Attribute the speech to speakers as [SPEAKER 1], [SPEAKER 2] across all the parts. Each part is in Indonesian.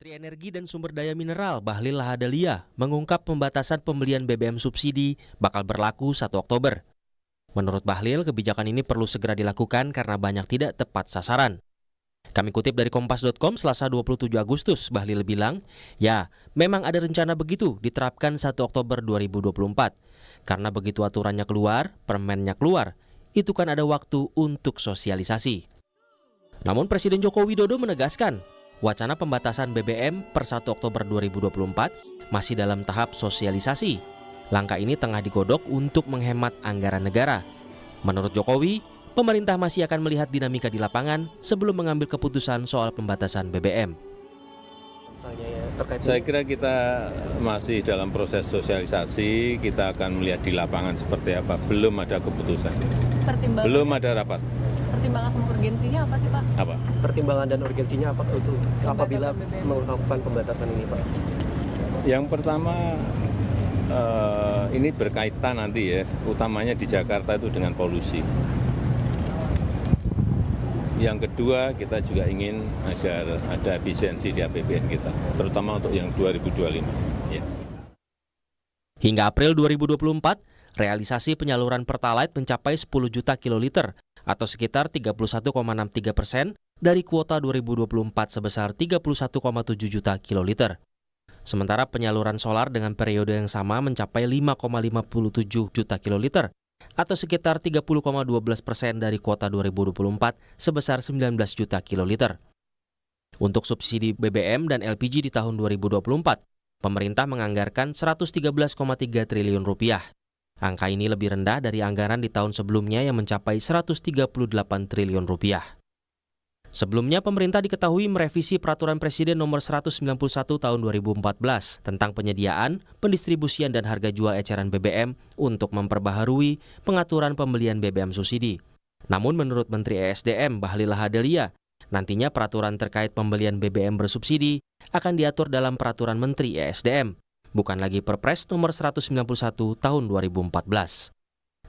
[SPEAKER 1] Menteri Energi dan Sumber Daya Mineral Bahlil Lahadalia mengungkap pembatasan pembelian BBM subsidi bakal berlaku 1 Oktober. Menurut Bahlil, kebijakan ini perlu segera dilakukan karena banyak tidak tepat sasaran. Kami kutip dari Kompas.com Selasa 27 Agustus, Bahlil bilang, ya memang ada rencana begitu diterapkan 1 Oktober 2024. Karena begitu aturannya keluar, permennya keluar, itu kan ada waktu untuk sosialisasi. Namun Presiden Joko Widodo menegaskan, wacana pembatasan BBM per 1 Oktober 2024 masih dalam tahap sosialisasi. Langkah ini tengah digodok untuk menghemat anggaran negara. Menurut Jokowi, pemerintah masih akan melihat dinamika di lapangan sebelum mengambil keputusan soal pembatasan BBM.
[SPEAKER 2] Saya kira kita masih dalam proses sosialisasi, kita akan melihat di lapangan seperti apa. Belum ada keputusan, belum ada rapat.
[SPEAKER 3] Pertimbangan sama urgensinya apa sih Pak?
[SPEAKER 2] Apa?
[SPEAKER 4] Pertimbangan dan urgensinya apa untuk apabila melakukan pembatasan ini Pak?
[SPEAKER 2] Yang pertama, ini berkaitan nanti ya, utamanya di Jakarta itu dengan polusi. Yang kedua, kita juga ingin agar ada efisiensi di APBN kita, terutama untuk yang 2025. Ya.
[SPEAKER 1] Hingga April 2024, realisasi penyaluran Pertalite mencapai 10 juta kiloliter atau sekitar 31,63% dari kuota 2024 sebesar 31,7 juta kiloliter. Sementara penyaluran solar dengan periode yang sama mencapai 5,57 juta kiloliter atau sekitar 30,12% dari kuota 2024 sebesar 19 juta kiloliter. Untuk subsidi BBM dan LPG di tahun 2024, pemerintah menganggarkan 113,3 triliun rupiah. Angka ini lebih rendah dari anggaran di tahun sebelumnya yang mencapai 138 triliun rupiah. Sebelumnya, pemerintah diketahui merevisi Peraturan Presiden Nomor 191 Tahun 2014 tentang penyediaan, pendistribusian dan harga jual eceran BBM untuk memperbaharui pengaturan pembelian BBM subsidi. Namun menurut Menteri ESDM Bahlil Lahadalia, nantinya peraturan terkait pembelian BBM bersubsidi akan diatur dalam Peraturan Menteri ESDM, bukan lagi Perpres Nomor 191 Tahun 2014.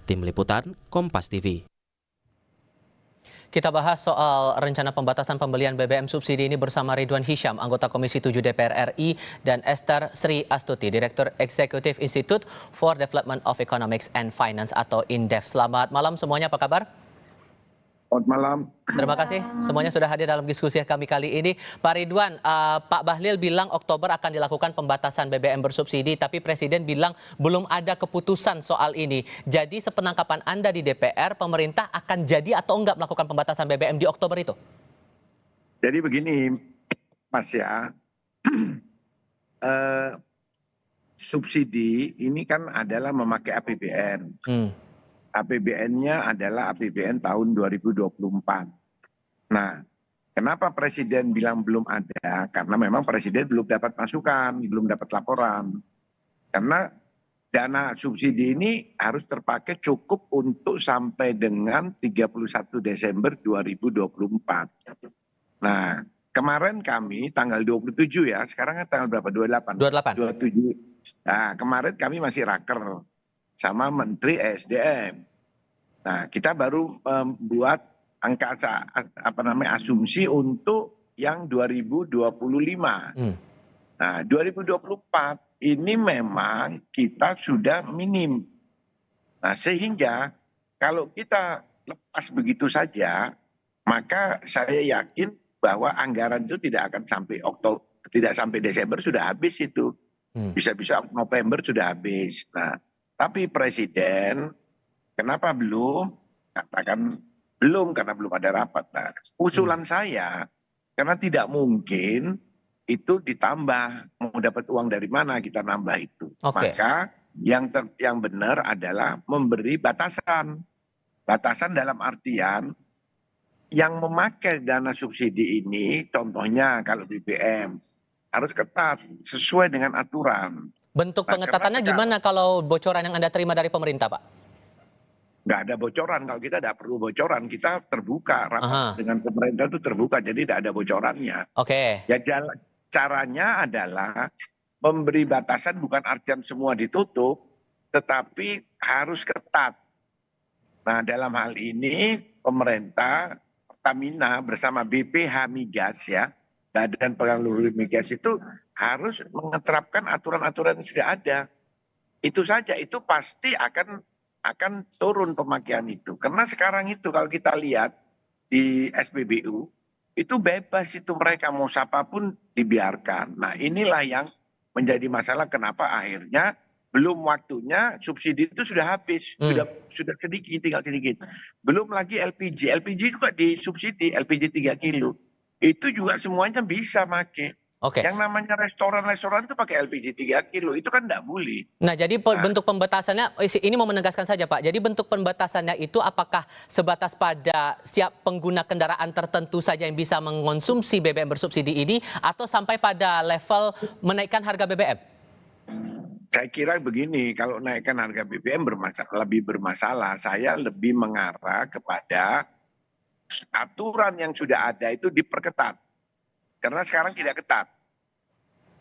[SPEAKER 1] Tim Liputan, Kompas TV.
[SPEAKER 5] Kita bahas soal rencana pembatasan pembelian BBM subsidi ini bersama Ridwan Hisyam, anggota Komisi 7 DPR RI, dan Esther Sri Astuti, Direktur Eksekutif Institute for Development of Economics and Finance atau INDEF. Selamat malam semuanya, apa kabar?
[SPEAKER 6] Selamat malam.
[SPEAKER 5] Terima kasih semuanya sudah hadir dalam diskusi kami kali ini. Pak Ridwan, Pak Bahlil bilang Oktober akan dilakukan pembatasan BBM bersubsidi, tapi Presiden bilang belum ada keputusan soal ini. Jadi sepenangkapan Anda di DPR, pemerintah akan jadi atau enggak melakukan pembatasan BBM di Oktober itu?
[SPEAKER 6] Jadi begini, Mas ya, subsidi ini kan adalah memakai APBN. APBN-nya adalah APBN tahun 2024. Nah, kenapa Presiden bilang belum ada? Karena memang Presiden belum dapat masukan, belum dapat laporan. Karena dana subsidi ini harus terpakai cukup untuk sampai dengan 31 Desember 2024. Nah, kemarin kami tanggal 27 ya, sekarang kan tanggal berapa? 28? 27. Nah, kemarin kami masih raker sama Menteri ESDM. Nah, kita baru membuat angka asumsi untuk yang 2025. Nah, 2024 ini memang kita sudah minim. Nah, sehingga kalau kita lepas begitu saja, maka saya yakin bahwa anggaran itu tidak akan sampai Oktober, tidak sampai Desember sudah habis itu. Bisa-bisa November sudah habis. Nah, tapi Presiden kenapa belum? Katakan belum karena belum ada rapat. Nah, usulan saya, karena tidak mungkin itu ditambah. Mau dapat uang dari mana kita nambah itu. Maka yang benar adalah memberi batasan. Batasan dalam artian yang memakai dana subsidi ini, contohnya kalau BBM, harus ketat sesuai dengan aturan.
[SPEAKER 5] Bentuk pengetatannya gimana kalau bocoran yang Anda terima dari pemerintah, Pak?
[SPEAKER 6] Nggak ada bocoran, kalau kita tidak perlu bocoran, kita terbuka, rapat dengan pemerintah itu terbuka, jadi tidak ada bocorannya. Ya caranya adalah memberi batasan, bukan artian semua ditutup, tetapi harus ketat. Nah, dalam hal ini pemerintah, Pertamina bersama BPH Migas ya, Badan Pengelola Migas itu harus mengeterapkan aturan-aturan yang sudah ada. Itu saja, itu pasti akan turun pemakaian itu. Karena sekarang itu kalau kita lihat di SPBU, itu bebas itu mereka mau siapapun dibiarkan. Nah inilah yang menjadi masalah kenapa akhirnya belum waktunya subsidi itu sudah habis, sudah sedikit, tinggal sedikit. Belum lagi LPG juga disubsidi, LPG 3 kilo. Itu juga semuanya bisa pakai.
[SPEAKER 5] Oke.
[SPEAKER 6] Yang namanya restoran itu pakai LPG 3 kilo, itu kan tidak boleh.
[SPEAKER 5] Nah, jadi bentuk pembatasannya, ini mau menegaskan saja Pak, jadi bentuk pembatasannya itu apakah sebatas pada siap pengguna kendaraan tertentu saja yang bisa mengonsumsi BBM bersubsidi ini, atau sampai pada level menaikkan harga BBM?
[SPEAKER 6] Saya kira begini, kalau naikkan harga BBM lebih bermasalah, saya lebih mengarah kepada aturan yang sudah ada itu diperketat. Karena sekarang tidak ketat.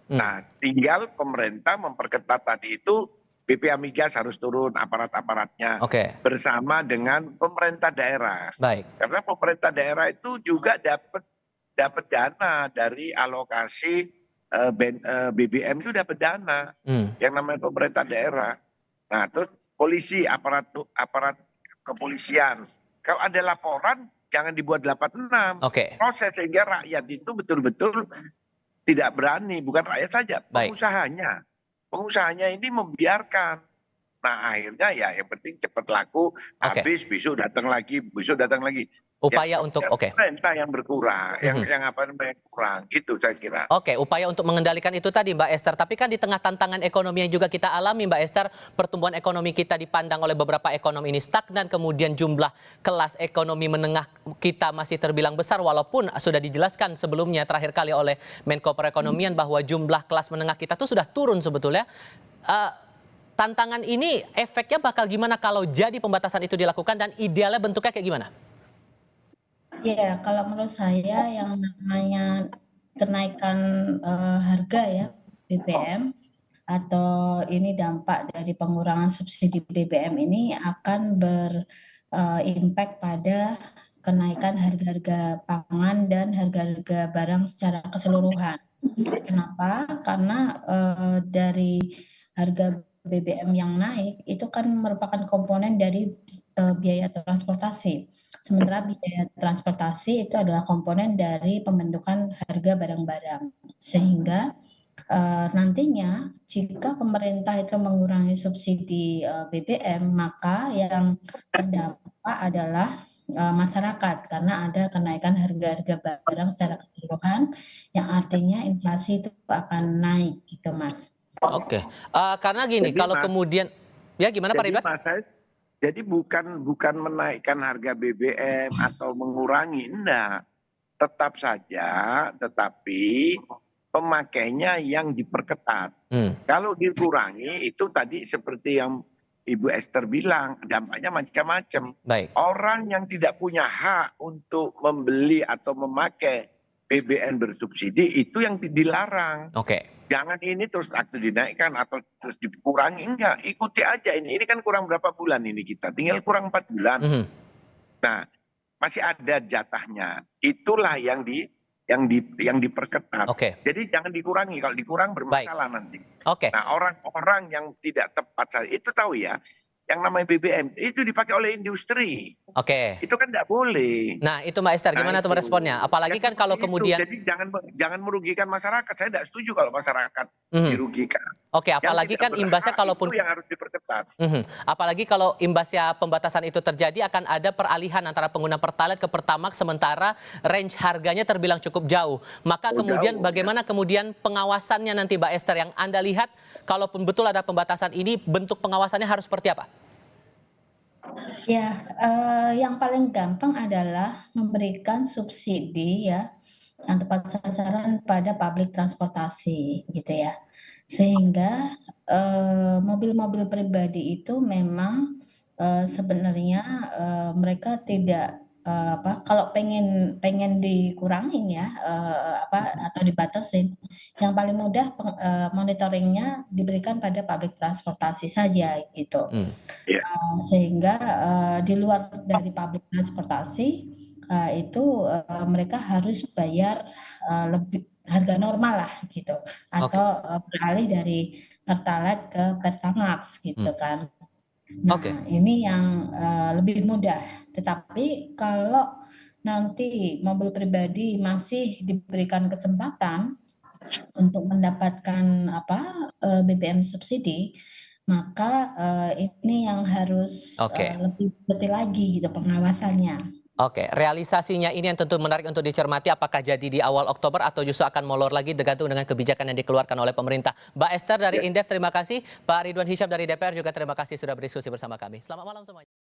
[SPEAKER 6] Nah, tinggal pemerintah memperketat tadi itu, BPA Migas harus turun aparat-aparatnya bersama dengan pemerintah daerah.
[SPEAKER 5] Baik.
[SPEAKER 6] Karena pemerintah daerah itu juga dapat dana dari alokasi BBM itu dapat dana yang namanya pemerintah daerah. Nah, terus polisi, aparat kepolisian. Kalau ada laporan jangan dibuat 86. Proses sehingga rakyat itu betul-betul tidak berani, bukan rakyat saja, pengusahanya. Pengusahanya ini membiarkan. Nah, akhirnya ya yang penting cepat laku, habis besok datang lagi,
[SPEAKER 5] Upaya
[SPEAKER 6] ya,
[SPEAKER 5] untuk
[SPEAKER 6] pemerintah yang berkurang, yang apa namanya kurang, gitu saya kira.
[SPEAKER 5] Upaya untuk mengendalikan itu tadi Mbak Esther. Tapi kan di tengah tantangan ekonomi yang juga kita alami Mbak Esther, pertumbuhan ekonomi kita dipandang oleh beberapa ekonomi ini stagnan, kemudian jumlah kelas ekonomi menengah kita masih terbilang besar, walaupun sudah dijelaskan sebelumnya terakhir kali oleh Menko Perekonomian bahwa jumlah kelas menengah kita tuh sudah turun sebetulnya. Tantangan ini efeknya bakal gimana kalau jadi pembatasan itu dilakukan, dan idealnya bentuknya kayak gimana?
[SPEAKER 7] Ya, kalau menurut saya yang namanya kenaikan harga ya BBM atau ini dampak dari pengurangan subsidi BBM ini akan berimpact pada kenaikan harga-harga pangan dan harga-harga barang secara keseluruhan. Kenapa? Karena dari harga BBM yang naik itu kan merupakan komponen dari biaya transportasi. Sementara biaya transportasi itu adalah komponen dari pembentukan harga barang-barang. Sehingga nantinya jika pemerintah itu mengurangi subsidi BBM, maka yang terdampak adalah masyarakat, karena ada kenaikan harga-harga barang secara keseluruhan, yang artinya inflasi itu akan naik gitu Mas.
[SPEAKER 5] Karena gini, jadi, kalau kemudian ya gimana Pak Ridwan?
[SPEAKER 6] Jadi bukan menaikkan harga BBM atau mengurangi, enggak. Tetap saja, tetapi pemakainya yang diperketat. Kalau dikurangi itu tadi seperti yang Ibu Esther bilang, dampaknya macam-macam. Orang yang tidak punya hak untuk membeli atau memakai BBM bersubsidi itu yang dilarang. Jangan ini terus dinaikkan atau terus dikurangi, enggak, ikuti aja ini kan kurang berapa bulan ini kita, tinggal kurang 4 bulan. Nah, masih ada jatahnya, itulah yang diperketat. Jadi jangan dikurangi, kalau dikurang bermasalah nanti. Nah, orang-orang yang tidak tepat, itu tahu ya, yang namanya BBM itu dipakai oleh industri. Itu kan tidak boleh.
[SPEAKER 5] Nah, itu Mbak Esther, gimana tuh meresponnya? Apalagi kan kalau kemudian
[SPEAKER 6] jadi jangan merugikan masyarakat. Saya tidak setuju kalau masyarakat dirugikan.
[SPEAKER 5] Apalagi kan imbasnya kalaupun
[SPEAKER 6] itu yang harus diperketat.
[SPEAKER 5] Apalagi kalau imbasnya pembatasan itu terjadi, akan ada peralihan antara pengguna Pertalite ke Pertamax, sementara range harganya terbilang cukup jauh. Maka kemudian bagaimana kemudian pengawasannya nanti Mbak Esther, yang Anda lihat kalaupun betul ada pembatasan ini, bentuk pengawasannya harus seperti apa?
[SPEAKER 7] Ya, yang paling gampang adalah memberikan subsidi ya yang tepat sasaran pada publik transportasi gitu ya. Sehingga mobil-mobil pribadi itu memang sebenarnya mereka tidak kalau pengen dikurangin ya atau dibatasin, yang paling mudah monitoringnya diberikan pada public transportasi saja gitu. Sehingga di luar dari public transportasi mereka harus bayar lebih harga normal lah gitu, atau beralih dari Pertalite ke Pertamax gitu kan. Nah, ini yang lebih mudah. Tetapi kalau nanti mobil pribadi masih diberikan kesempatan untuk mendapatkan BBM subsidi, maka ini yang harus lebih detail lagi gitu pengawasannya.
[SPEAKER 5] Oke, realisasinya ini yang tentu menarik untuk dicermati, apakah jadi di awal Oktober atau justru akan molor lagi tergantung dengan kebijakan yang dikeluarkan oleh pemerintah. Mbak Esther dari Indef, terima kasih. Pak Ridwan Hisyam dari DPR juga terima kasih sudah berdiskusi bersama kami. Selamat malam semuanya.